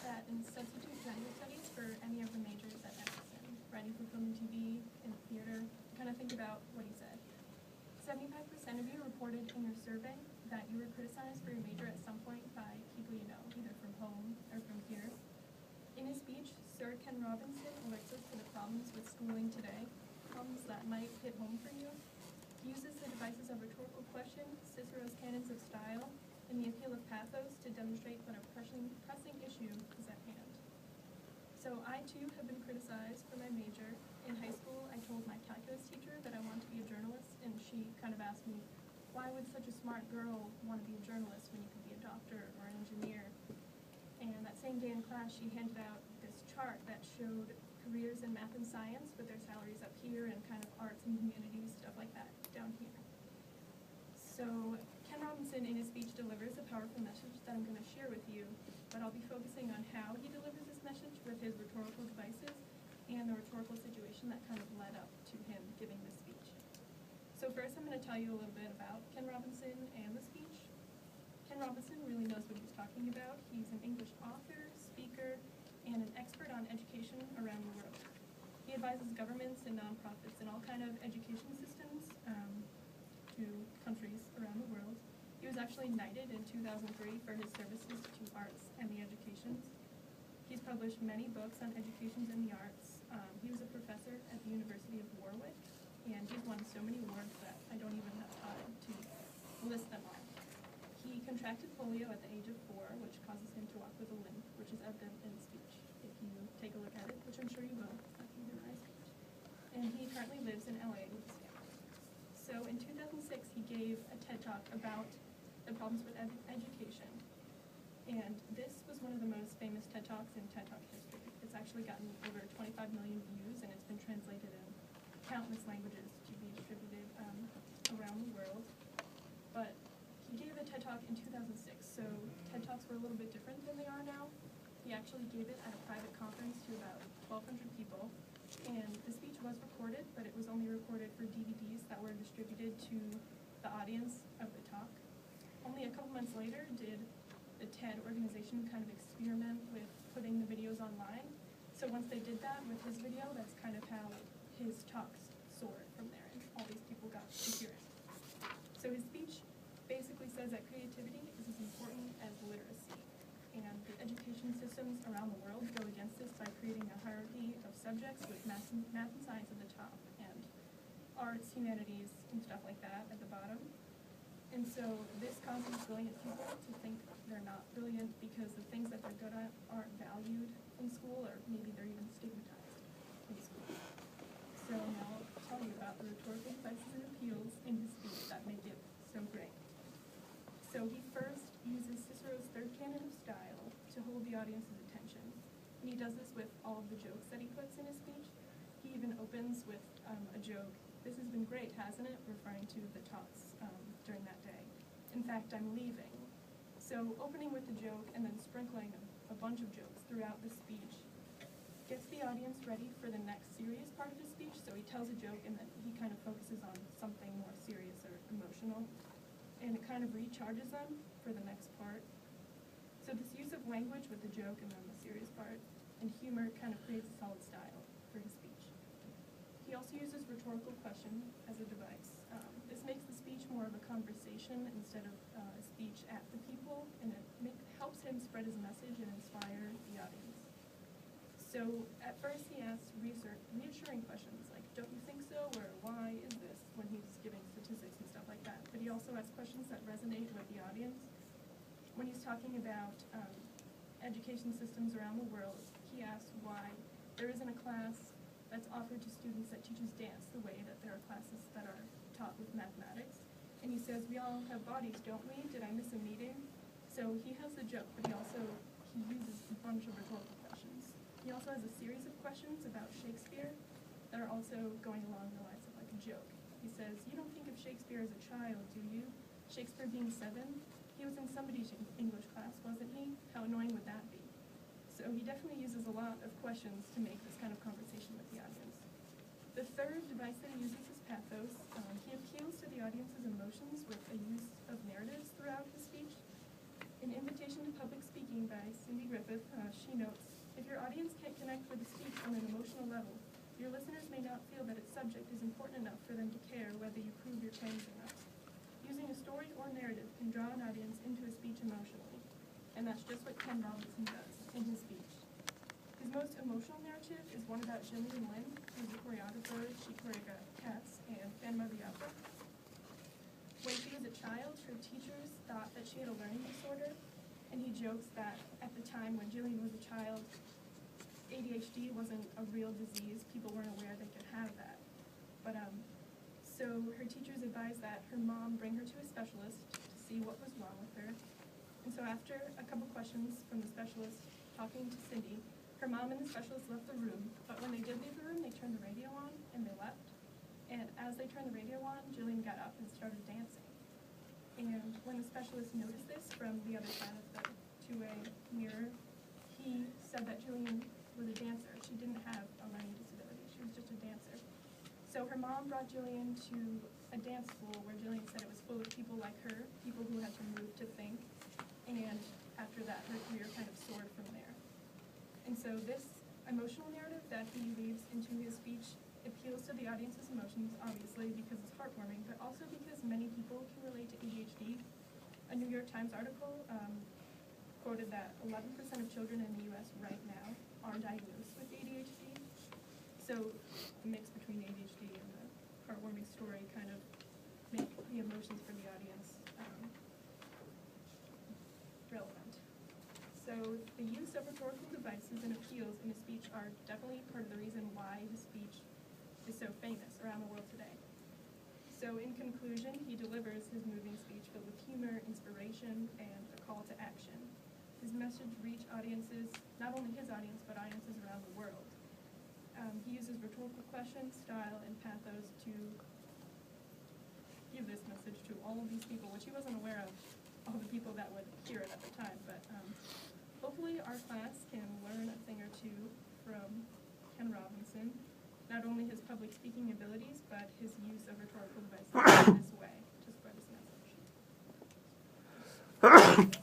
that in substitute gender studies for any of the majors at Emerson, writing for film and TV, in theater, kind of think about what he said. 75% of you reported in your survey that you were criticized for your major at some point by people you know, either from home or from here. In his speech, Sir Ken Robinson alerts us to the problems with schooling today, problems that might hit home for you. He uses the devices of rhetorical question, Cicero's canons of style, and the appeal of pathos to demonstrate what a pressing issue is at hand. So I too have been criticized for my major. In high school, I told my calculus teacher that I wanted to be a journalist, and she kind of asked me, why would such a smart girl want to be a journalist when you could be a doctor or an engineer? And that same day in class, she handed out this chart that showed careers in math and science with their salaries up here and kind of arts and humanities, stuff like that, down here. So Ken Robinson in his speech delivers a powerful message that I'm going to share with you, but I'll be focusing on how he delivers this message with his rhetorical devices and the rhetorical situation that kind of led up to him giving this speech. So first I'm going to tell you a little bit about Ken Robinson and the speech. Ken Robinson really knows what he's talking about. He's an English author, speaker, and an expert on education around the world. He advises governments and nonprofits in all kind of education systems to countries around the world. He was actually knighted in 2003 for his services to arts and the educations. He's published many books on educations and the arts. He was a professor at the University of Warwick, and he's won so many awards that I don't even have time to list them all. He contracted polio at the age of 4, which causes him to walk with a limp, which is evident in the speech. If you take a look at it, which I'm sure you will, after you hear my speech. And he currently lives in LA with his family. So in 2006, he gave a TED Talk about the problems with education. And this was one of the most famous TED Talks in TED Talk history. It's actually gotten over 25 million views, and it's been translated in countless languages to be distributed around the world. But he gave a TED Talk in 2006, so TED Talks were a little bit different than they are now. He actually gave it at a private conference to about 1,200 people, and the speech was recorded, but it was only recorded for DVDs that were distributed to the audience of the talk. Only a couple months later did the TED organization kind of experiment with putting the videos online. So once they did that with his video, that's kind of how his talks soared from there, and all these people got to hear it. So his speech basically says that creativity is as important as literacy, and the education systems around the world go against this by creating a hierarchy of subjects with math and science at the top, and arts, humanities, and stuff like that at the bottom. And so this causes brilliant people to think they're not brilliant because the things that they're good at aren't valued in school, or maybe they're even stigmatized in school. So now I'll tell you about the rhetorical devices and appeals in his speech that make it so great. So he first uses Cicero's third canon of style to hold the audience's attention. And he does this with all of the jokes that he puts in his speech. He even opens with a joke. This has been great, hasn't it? Referring to the talks during that day. In fact, I'm leaving. So opening with the joke and then sprinkling a bunch of jokes throughout the speech gets the audience ready for the next serious part of the speech. So he tells a joke and then he kind of focuses on something more serious or emotional. And it kind of recharges them for the next part. So this use of language with the joke and then the serious part and humor kind of creates a solid style for his speech. He also uses rhetorical question as a device. This makes the speech more of a conversation instead of a speech at the people, and it helps him spread his message and inspire the audience. So at first he asks reassuring questions like, don't you think so, or why is this, when he's giving statistics and stuff like that. But he also asks questions that resonate with the audience. When he's talking about education systems around the world, he asks why there isn't a class that's offered to students that teaches dance the way that there are classes that are taught with mathematics. And he says, we all have bodies, don't we? Did I miss a meeting? So he has the joke, but he uses a bunch of rhetorical questions. He also has a series of questions about Shakespeare that are also going along the lines of like a joke. He says, you don't think of Shakespeare as a child, do you? Shakespeare being 7? He was in somebody's English class, wasn't he? How annoying would that be? So he definitely uses a lot of questions to make this kind of conversation with the audience. The third device that he uses is pathos. He appeals to the audience's emotions with a use of narratives throughout his speech. In Invitation to Public Speaking, speaking by Cindy Griffith, she notes, if your audience can't connect with the speech on an emotional level, your listeners may not feel that its subject is important enough for them to care whether you prove your claims or not. Using a story or narrative can draw an audience into a speech emotionally, and that's just what Ken Robinson does in his speech. His most emotional narrative is one about Gillian Lynn, who's a choreographer. She choreographed Cats and Phantom of the Opera. When she was a child, her teachers thought that she had a learning disorder, and he jokes that at the time when Gillian was a child, ADHD wasn't a real disease. People weren't aware they could have that. But so her teachers advised that her mom bring her to a specialist to see what was wrong with her. And so after a couple questions from the specialist talking to Cindy, her mom and the specialist left the room, but when they did leave the room, they turned the radio on and they left. And as they turned the radio on, Gillian got up and started dancing. And when the specialist noticed this from the other side of the two-way mirror, he said that Gillian was a dancer. She didn't have a learning disability. She was just a dancer. So her mom brought Gillian to a dance school where Gillian said it was full of people like her, people who had to move to think. And after that, her career kind of soared from there. And so this emotional narrative that he weaves into his speech appeals to the audience's emotions, obviously, because it's heartwarming, but also because many people can relate to ADHD. A New York Times article quoted that 11% of children in the U.S. right now are diagnosed with ADHD. So the mix between ADHD and the heartwarming story kind of make the emotions for the audience relevant. So the use of rhetorical devices and appeals in his speech are definitely part of the reason why his speech is so famous around the world today. So in conclusion, he delivers his moving speech filled with humor, inspiration, and a call to action. His message reached audiences, not only his audience, but audiences around the world. He uses rhetorical questions, style, and pathos to give this message to all of these people, which he wasn't aware of, all the people that would hear it at the time. But hopefully our class can learn a thing or two from Ken Robinson, not only his public speaking abilities, but his use of rhetorical devices in this way to spread his message.